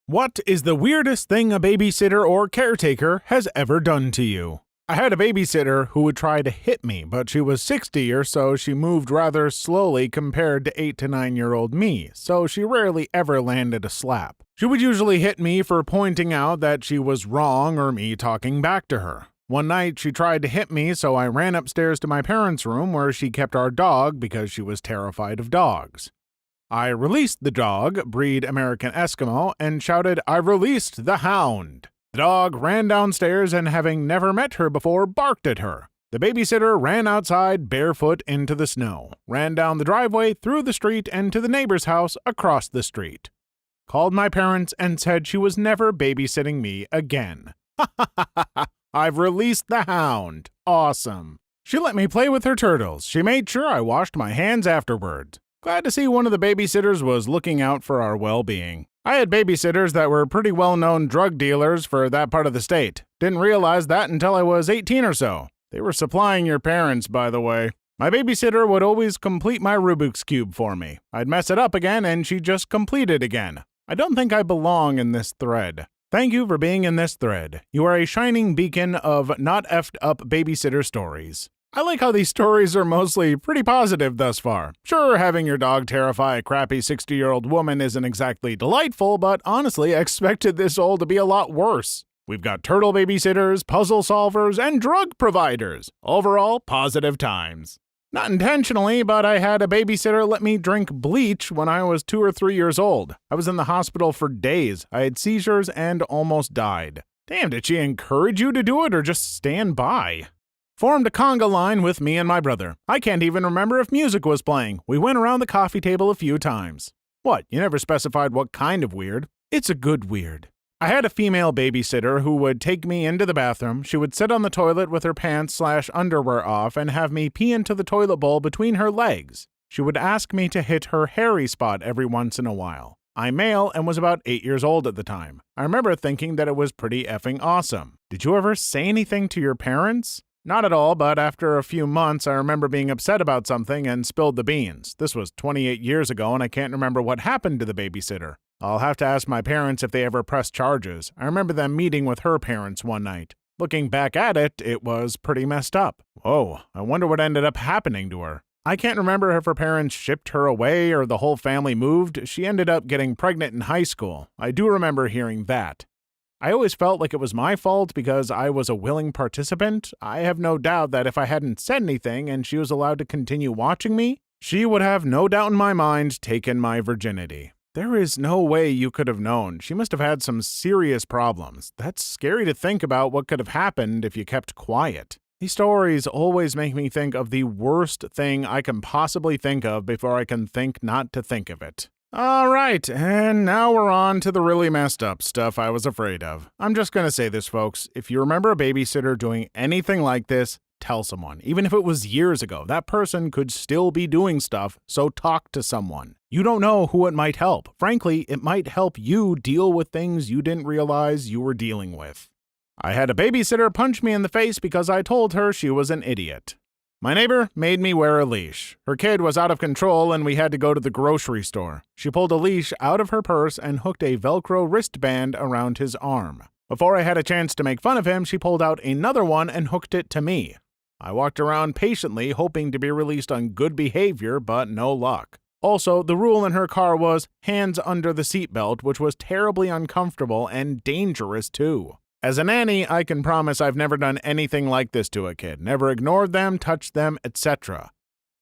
What is the weirdest thing a babysitter or caretaker has ever done to you? I had a babysitter who would try to hit me, but she was 60 or so. She moved rather slowly compared to 8 to 9-year-old me, so she rarely ever landed a slap. She would usually hit me for pointing out that she was wrong or me talking back to her. One night she tried to hit me, so I ran upstairs to my parents' room where she kept our dog because she was terrified of dogs. I released the dog, breed American Eskimo, and shouted, "I released the hound." The dog ran downstairs and, having never met her before, barked at her. The babysitter ran outside barefoot into the snow, ran down the driveway, through the street, and to the neighbor's house across the street. Called my parents and said she was never babysitting me again. Ha ha ha ha ha! I've released the hound. Awesome. She let me play with her turtles. She made sure I washed my hands afterward. Glad to see one of the babysitters was looking out for our well-being. I had babysitters that were pretty well-known drug dealers for that part of the state. Didn't realize that until I was 18 or so. They were supplying your parents, by the way. My babysitter would always complete my Rubik's Cube for me. I'd mess it up again and she'd just complete it again. I don't think I belong in this thread. Thank you for being in this thread. You are a shining beacon of not effed up babysitter stories. I like how these stories are mostly pretty positive thus far. Sure, having your dog terrify a crappy 60-year-old woman isn't exactly delightful, but honestly, I expected this all to be a lot worse. We've got turtle babysitters, puzzle solvers, and drug providers. Overall, positive times. Not intentionally, but I had a babysitter let me drink bleach when I was 2 or 3 years old. I was in the hospital for days. I had seizures and almost died. Damn, did she encourage you to do it or just stand by? Formed a conga line with me and my brother. I can't even remember if music was playing. We went around the coffee table a few times. What, you never specified what kind of weird? It's a good weird. I had a female babysitter who would take me into the bathroom. She would sit on the toilet with her pants/underwear off and have me pee into the toilet bowl between her legs. She would ask me to hit her hairy spot every once in a while. I'm male and was about 8 years old at the time. I remember thinking that it was pretty effing awesome. Did you ever say anything to your parents? Not at all, but after a few months, I remember being upset about something and spilled the beans. This was 28 years ago, and I can't remember what happened to the babysitter. I'll have to ask my parents if they ever pressed charges. I remember them meeting with her parents one night. Looking back at it, it was pretty messed up. Whoa, I wonder what ended up happening to her. I can't remember if her parents shipped her away or the whole family moved. She ended up getting pregnant in high school. I do remember hearing that. I always felt like it was my fault because I was a willing participant. I have no doubt that if I hadn't said anything and she was allowed to continue watching me, she would have no doubt in my mind taken my virginity. There is no way you could have known. She must have had some serious problems. That's scary to think about what could have happened if you kept quiet. These stories always make me think of the worst thing I can possibly think of before I can think not to think of it. All right, and now we're on to the really messed up stuff I was afraid of. I'm just gonna say this, folks. If you remember a babysitter doing anything like this, tell someone. Even if it was years ago, that person could still be doing stuff, so talk to someone. You don't know who it might help. Frankly, it might help you deal with things you didn't realize you were dealing with. I had a babysitter punch me in the face because I told her she was an idiot. My neighbor made me wear a leash. Her kid was out of control and we had to go to the grocery store. She pulled a leash out of her purse and hooked a Velcro wristband around his arm. Before I had a chance to make fun of him, she pulled out another one and hooked it to me. I walked around patiently, hoping to be released on good behavior, but no luck. Also, the rule in her car was hands under the seatbelt, which was terribly uncomfortable and dangerous too. As a nanny, I can promise I've never done anything like this to a kid, never ignored them, touched them, etc.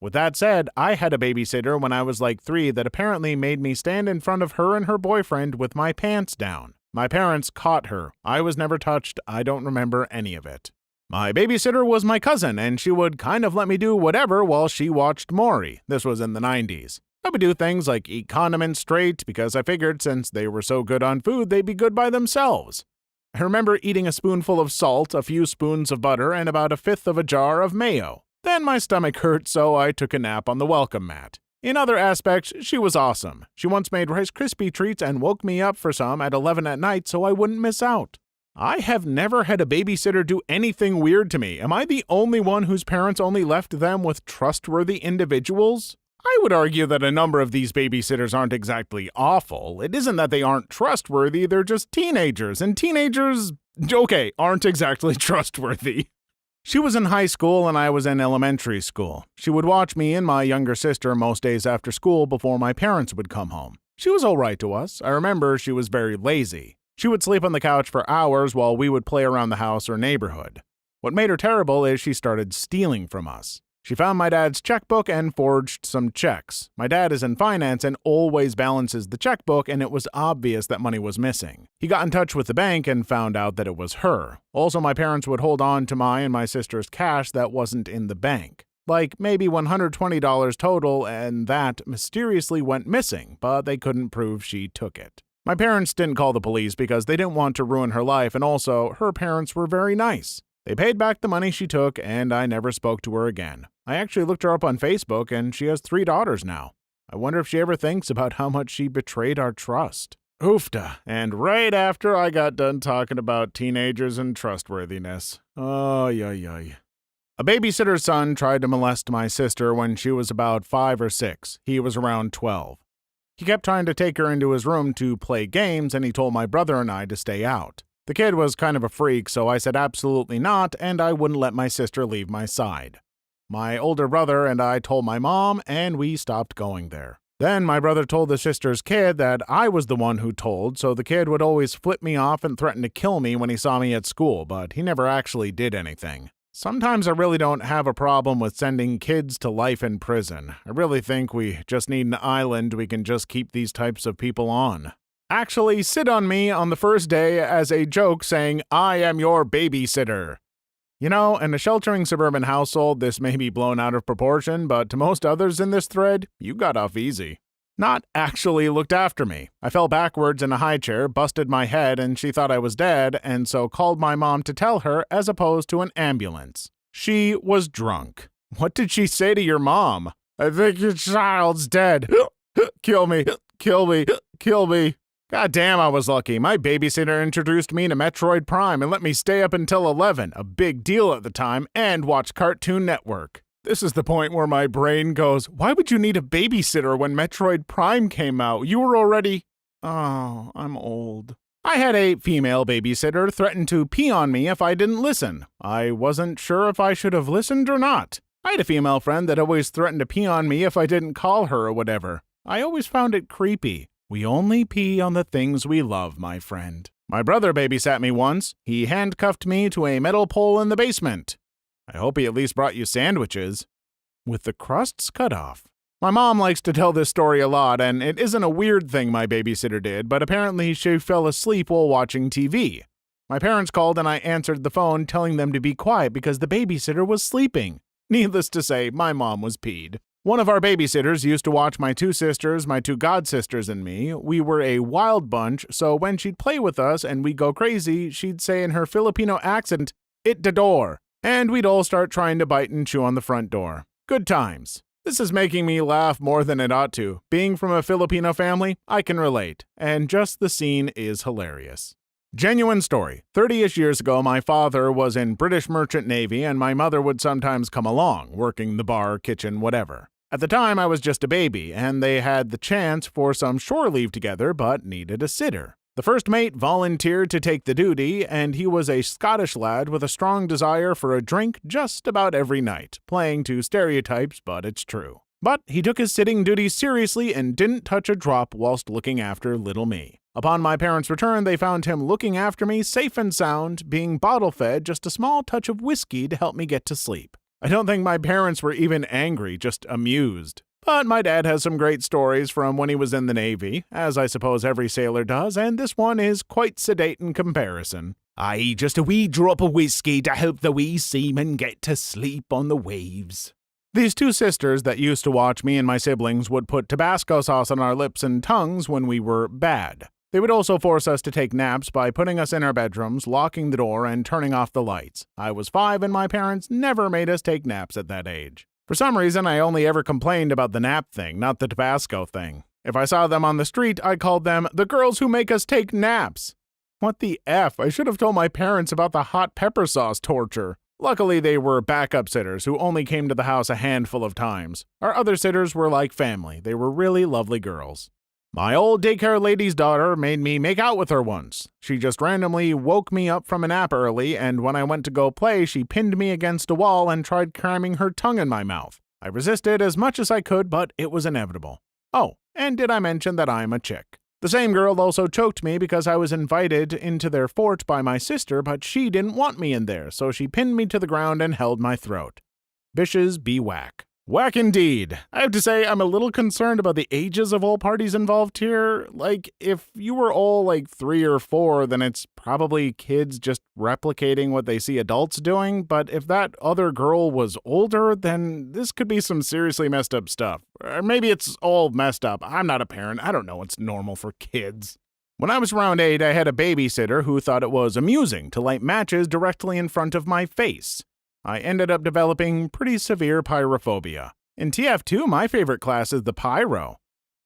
With that said, I had a babysitter when I was like 3 that apparently made me stand in front of her and her boyfriend with my pants down. My parents caught her. I was never touched. I don't remember any of it. My babysitter was my cousin, and she would kind of let me do whatever while she watched Maury. This was in the 90s. I would do things like eat condiments straight because I figured since they were so good on food, they'd be good by themselves. I remember eating a spoonful of salt, a few spoons of butter, and about 1/5 of a jar of mayo. Then my stomach hurt, so I took a nap on the welcome mat. In other aspects, she was awesome. She once made Rice Krispie treats and woke me up for some at 11 at night so I wouldn't miss out. I have never had a babysitter do anything weird to me. Am I the only one whose parents only left them with trustworthy individuals? I would argue that a number of these babysitters aren't exactly awful. It isn't that they aren't trustworthy, they're just teenagers, and teenagers, okay, aren't exactly trustworthy. She was in high school and I was in elementary school. She would watch me and my younger sister most days after school before my parents would come home. She was all right to us. I remember she was very lazy. She would sleep on the couch for hours while we would play around the house or neighborhood. What made her terrible is she started stealing from us. She found my dad's checkbook and forged some checks. My dad is in finance and always balances the checkbook, and it was obvious that money was missing. He got in touch with the bank and found out that it was her. Also, my parents would hold on to my and my sister's cash that wasn't in the bank. Like maybe $120 total, and that mysteriously went missing, but they couldn't prove she took it. My parents didn't call the police because they didn't want to ruin her life, and also, her parents were very nice. They paid back the money she took, and I never spoke to her again. I actually looked her up on Facebook, and she has 3 daughters now. I wonder if she ever thinks about how much she betrayed our trust. Oofta. And right after I got done talking about teenagers and trustworthiness. Oy, oy, oy. A babysitter's son tried to molest my sister when she was about 5 or 6. He was around 12. He kept trying to take her into his room to play games, and he told my brother and I to stay out. The kid was kind of a freak, so I said absolutely not, and I wouldn't let my sister leave my side. My older brother and I told my mom, and we stopped going there. Then my brother told the sister's kid that I was the one who told, so the kid would always flip me off and threaten to kill me when he saw me at school, but he never actually did anything. Sometimes I really don't have a problem with sending kids to life in prison. I really think we just need an island we can just keep these types of people on. Actually sit on me on the first day as a joke saying, "I am your babysitter." You know, in a sheltering suburban household, this may be blown out of proportion, but to most others in this thread, you got off easy. Not actually looked after me. I fell backwards in a high chair, busted my head, and she thought I was dead, and so called my mom to tell her as opposed to an ambulance. She was drunk. What did she say to your mom? "I think your child's dead. Kill me, kill me, kill me." God damn, I was lucky. My babysitter introduced me to Metroid Prime and let me stay up until 11, a big deal at the time, and watch Cartoon Network. This is the point where my brain goes, why would you need a babysitter when Metroid Prime came out? You were already... Oh, I'm old. I had a female babysitter threaten to pee on me if I didn't listen. I wasn't sure if I should have listened or not. I had a female friend that always threatened to pee on me if I didn't call her or whatever. I always found it creepy. We only pee on the things we love, my friend. My brother babysat me once. He handcuffed me to a metal pole in the basement. I hope he at least brought you sandwiches. With the crusts cut off. My mom likes to tell this story a lot, and it isn't a weird thing my babysitter did, but apparently she fell asleep while watching TV. My parents called and I answered the phone telling them to be quiet because the babysitter was sleeping. Needless to say, my mom was peed. One of our babysitters used to watch my 2 sisters, my 2 godsisters, and me. We were a wild bunch, so when she'd play with us and we'd go crazy, she'd say in her Filipino accent, "It the door," and we'd all start trying to bite and chew on the front door. Good times. This is making me laugh more than it ought to. Being from a Filipino family, I can relate, and just the scene is hilarious. Genuine story. 30-ish years ago, my father was in British Merchant Navy and my mother would sometimes come along, working the bar, kitchen, whatever. At the time, I was just a baby, and they had the chance for some shore leave together, but needed a sitter. The first mate volunteered to take the duty, and he was a Scottish lad with a strong desire for a drink just about every night, playing to stereotypes, but it's true. But he took his sitting duties seriously and didn't touch a drop whilst looking after little me. Upon my parents' return, they found him looking after me safe and sound, being bottle-fed just a small touch of whiskey to help me get to sleep. I don't think my parents were even angry, just amused. But my dad has some great stories from when he was in the Navy, as I suppose every sailor does, and this one is quite sedate in comparison. Aye, just a wee drop of whiskey to help the wee seaman get to sleep on the waves. These 2 sisters that used to watch me and my siblings would put Tabasco sauce on our lips and tongues when we were bad. They would also force us to take naps by putting us in our bedrooms, locking the door, and turning off the lights. I was 5 and my parents never made us take naps at that age. For some reason, I only ever complained about the nap thing, not the Tabasco thing. If I saw them on the street, I called them the girls who make us take naps. What the F? I should have told my parents about the hot pepper sauce torture. Luckily, they were backup sitters who only came to the house a handful of times. Our other sitters were like family. They were really lovely girls. My old daycare lady's daughter made me make out with her once. She just randomly woke me up from a nap early, and when I went to go play, she pinned me against a wall and tried cramming her tongue in my mouth. I resisted as much as I could, but it was inevitable. Oh, and did I mention that I'm a chick? The same girl also choked me because I was invited into their fort by my sister, but she didn't want me in there, so she pinned me to the ground and held my throat. Bitches be whack. Whack indeed. I have to say, I'm a little concerned about the ages of all parties involved here. Like, if you were all like 3 or 4, then it's probably kids just replicating what they see adults doing. But if that other girl was older, then this could be some seriously messed up stuff. Or maybe it's all messed up. I'm not a parent. I don't know what's normal for kids. When I was around 8, I had a babysitter who thought it was amusing to light matches directly in front of my face. I ended up developing pretty severe pyrophobia. In TF2, my favorite class is the pyro.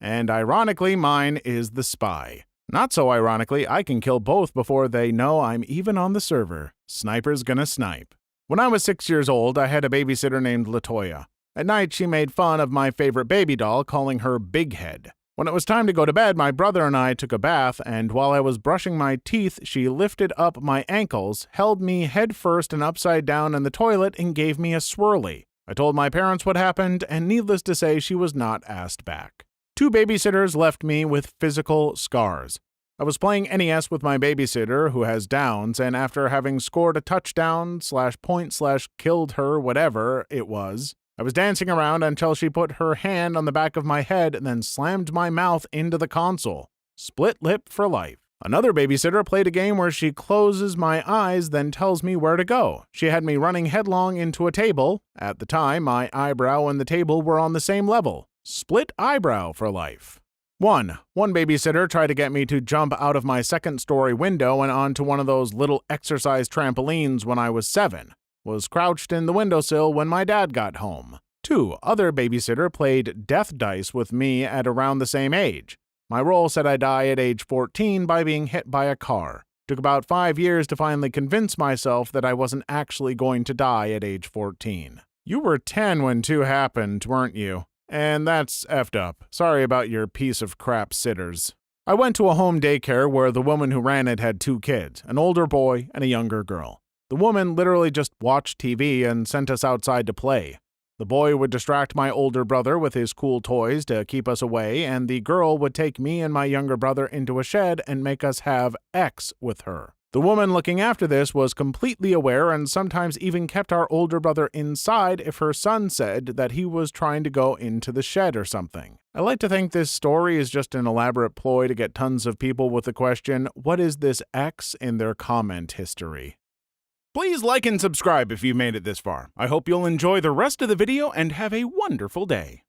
And ironically, mine is the spy. Not so ironically, I can kill both before they know I'm even on the server. Sniper's gonna snipe. When I was 6 years old, I had a babysitter named LaToya. At night, she made fun of my favorite baby doll, calling her Big Head. When it was time to go to bed, my brother and I took a bath, and while I was brushing my teeth, she lifted up my ankles, held me head first and upside down in the toilet, and gave me a swirly. I told my parents what happened, and needless to say, she was not asked back. 2 babysitters left me with physical scars. I was playing NES with my babysitter, who has Downs, and after having scored a touchdown / point / killed her, whatever it was, I was dancing around until she put her hand on the back of my head and then slammed my mouth into the console. Split lip for life. Another babysitter played a game where she closes my eyes, then tells me where to go. She had me running headlong into a table. At the time, my eyebrow and the table were on the same level. Split eyebrow for life. One babysitter tried to get me to jump out of my second-story window and onto one of those little exercise trampolines when I was 7. Was crouched in the windowsill when my dad got home. 2 other babysitter played death dice with me at around the same age. My roll said I die at age 14 by being hit by a car. Took about 5 years to finally convince myself that I wasn't actually going to die at age 14. You were 10 when 2 happened, weren't you? And that's effed up. Sorry about your piece of crap sitters. I went to a home daycare where the woman who ran it had 2 kids, an older boy and a younger girl. The woman literally just watched TV and sent us outside to play. The boy would distract my older brother with his cool toys to keep us away, and the girl would take me and my younger brother into a shed and make us have X with her. The woman looking after this was completely aware and sometimes even kept our older brother inside if her son said that he was trying to go into the shed or something. I like to think this story is just an elaborate ploy to get tons of people with the question, "What is this X?" in their comment history. Please like and subscribe if you made it this far. I hope you'll enjoy the rest of the video and have a wonderful day.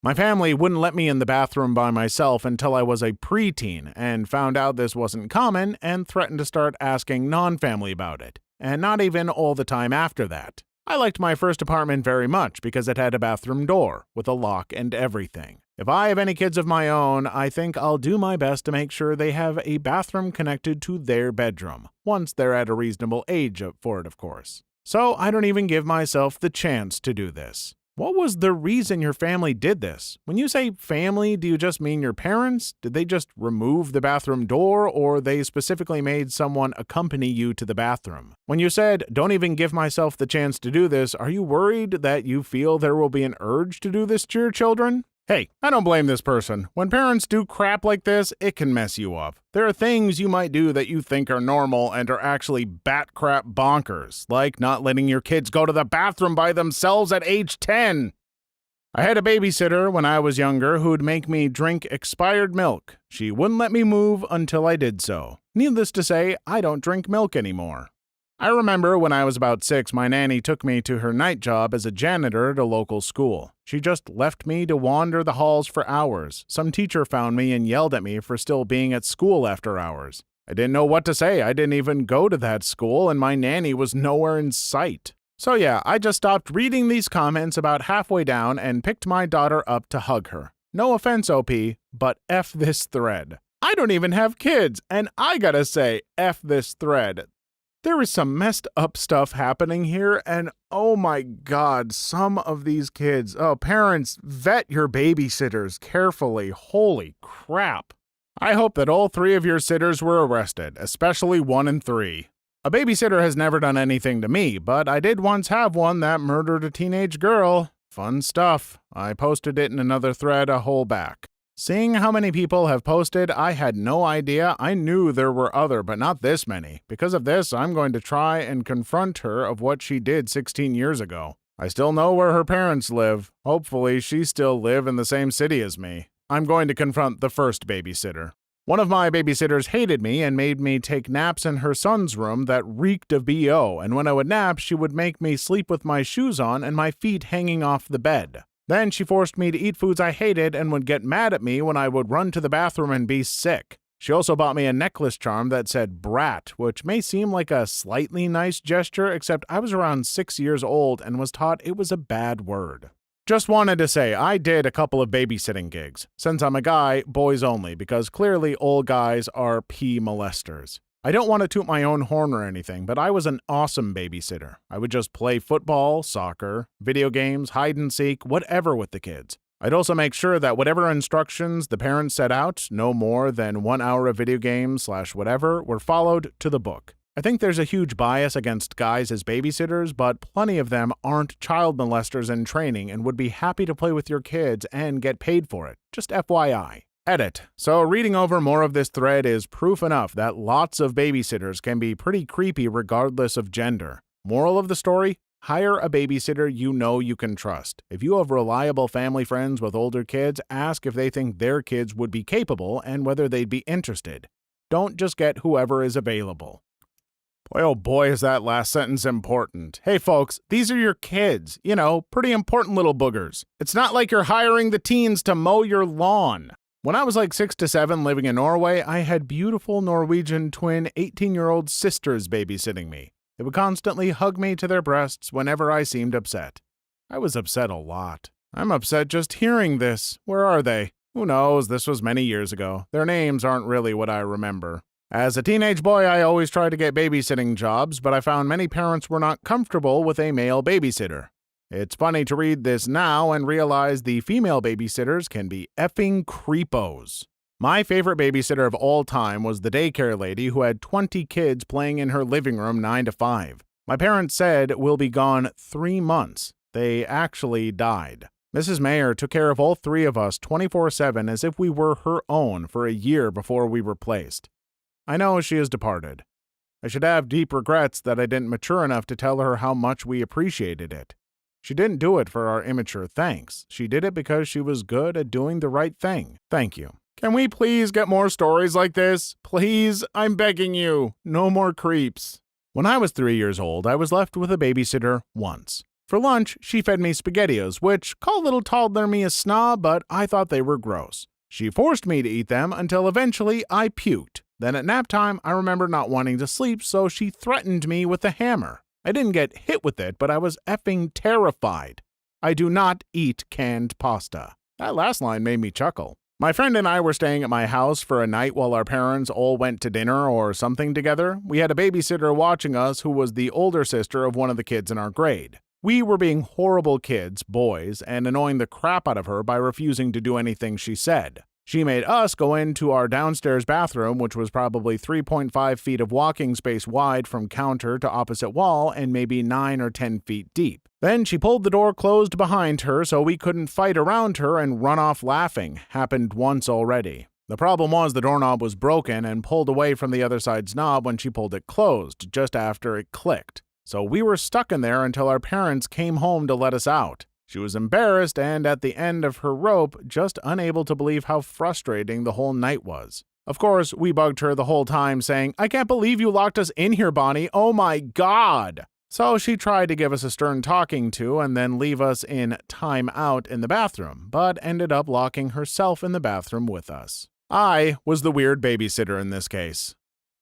My family wouldn't let me in the bathroom by myself until I was a preteen and found out this wasn't common and threatened to start asking non-family about it, and not even all the time after that. I liked my first apartment very much because it had a bathroom door with a lock and everything. If I have any kids of my own, I think I'll do my best to make sure they have a bathroom connected to their bedroom, once they're at a reasonable age for it, of course. So I don't even give myself the chance to do this. What was the reason your family did this? When you say family, do you just mean your parents? Did they just remove the bathroom door, or they specifically made someone accompany you to the bathroom? When you said, "Don't even give myself the chance to do this," are you worried that you feel there will be an urge to do this to your children? Hey, I don't blame this person. When parents do crap like this, it can mess you up. There are things you might do that you think are normal and are actually bat crap bonkers, like not letting your kids go to the bathroom by themselves at age 10. I had a babysitter when I was younger who'd make me drink expired milk. She wouldn't let me move until I did so. Needless to say, I don't drink milk anymore. I remember when I was about 6, my nanny took me to her night job as a janitor at a local school. She just left me to wander the halls for hours. Some teacher found me and yelled at me for still being at school after hours. I didn't know what to say. I didn't even go to that school, and my nanny was nowhere in sight. So yeah, I just stopped reading these comments about halfway down and picked my daughter up to hug her. No offense, OP, but F this thread. I don't even have kids, and I gotta say, F this thread. There is some messed up stuff happening here, and oh my god, some of these kids. Oh, parents, vet your babysitters carefully. Holy crap. I hope that all 3 of your sitters were arrested, especially 1 and 3. A babysitter has never done anything to me, but I did once have one that murdered a teenage girl. Fun stuff. I posted it in another thread a whole back. Seeing how many people have posted, I had no idea. I knew there were other, but not this many. Because of this, I'm going to try and confront her of what she did 16 years ago. I still know where her parents live. Hopefully, she still live in the same city as me. I'm going to confront the first babysitter. One of my babysitters hated me and made me take naps in her son's room that reeked of BO, and when I would nap, she would make me sleep with my shoes on and my feet hanging off the bed. Then she forced me to eat foods I hated and would get mad at me when I would run to the bathroom and be sick. She also bought me a necklace charm that said brat, which may seem like a slightly nice gesture, except I was around 6 years old and was taught it was a bad word. Just wanted to say I did a couple of babysitting gigs. Since I'm a guy, boys only, because clearly old guys are molesters. I don't want to toot my own horn or anything, but I was an awesome babysitter. I would just play football, soccer, video games, hide and seek, whatever with the kids. I'd also make sure that whatever instructions the parents set out, no more than 1 hour of video games / whatever, were followed to the book. I think there's a huge bias against guys as babysitters, but plenty of them aren't child molesters in training and would be happy to play with your kids and get paid for it. Just FYI. Edit. So reading over more of this thread is proof enough that lots of babysitters can be pretty creepy regardless of gender. Moral of the story? Hire a babysitter you know you can trust. If you have reliable family friends with older kids, ask if they think their kids would be capable and whether they'd be interested. Don't just get whoever is available. Boy, oh boy, is that last sentence important. Hey folks, these are your kids. You know, pretty important little boogers. It's not like you're hiring the teens to mow your lawn. When I was like 6 to 7 living in Norway, I had beautiful Norwegian twin 18-year-old sisters babysitting me. They would constantly hug me to their breasts whenever I seemed upset. I was upset a lot. I'm upset just hearing this. Where are they? Who knows, this was many years ago. Their names aren't really what I remember. As a teenage boy, I always tried to get babysitting jobs, but I found many parents were not comfortable with a male babysitter. It's funny to read this now and realize the female babysitters can be effing creepos. My favorite babysitter of all time was the daycare lady who had 20 kids playing in her living room 9 to 5. My parents said, "We'll be gone 3 months." They actually died. Mrs. Mayer took care of all 3 of us 24/7 as if we were her own for a year before we were placed. I know she has departed. I should have deep regrets that I didn't mature enough to tell her how much we appreciated it. She didn't do it for our immature thanks. She did it because she was good at doing the right thing. Thank you. Can we please get more stories like this? Please, I'm begging you. No more creeps. When I was 3 years old, I was left with a babysitter once. For lunch, she fed me SpaghettiOs, which, call little toddler me a snob, but I thought they were gross. She forced me to eat them until eventually I puked. Then at nap time, I remember not wanting to sleep, so she threatened me with a hammer. I didn't get hit with it, but I was effing terrified. I do not eat canned pasta. That last line made me chuckle. My friend and I were staying at my house for a night while our parents all went to dinner or something together. We had a babysitter watching us who was the older sister of one of the kids in our grade. We were being horrible kids, boys, and annoying the crap out of her by refusing to do anything she said. She made us go into our downstairs bathroom, which was probably 3.5 feet of walking space wide from counter to opposite wall and maybe 9 or 10 feet deep. Then she pulled the door closed behind her so we couldn't fight around her and run off laughing. Happened once already. The problem was the doorknob was broken and pulled away from the other side's knob when she pulled it closed, just after it clicked. So we were stuck in there until our parents came home to let us out. She was embarrassed and at the end of her rope, just unable to believe how frustrating the whole night was. Of course, we bugged her the whole time saying, "I can't believe you locked us in here, Bonnie. Oh my God." So she tried to give us a stern talking to and then leave us in time out in the bathroom, but ended up locking herself in the bathroom with us. I was the weird babysitter in this case.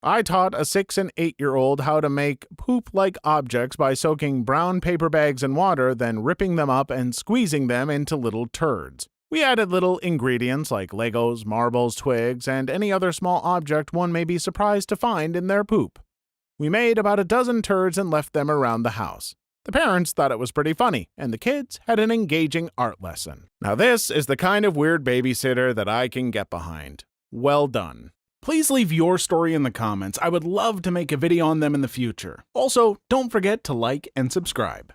I taught a 6 and 8-year-old how to make poop-like objects by soaking brown paper bags in water, then ripping them up and squeezing them into little turds. We added little ingredients like Legos, marbles, twigs, and any other small object one may be surprised to find in their poop. We made about a dozen turds and left them around the house. The parents thought it was pretty funny, and the kids had an engaging art lesson. Now this is the kind of weird babysitter that I can get behind. Well done. Please leave your story in the comments. I would love to make a video on them in the future. Also, don't forget to like and subscribe.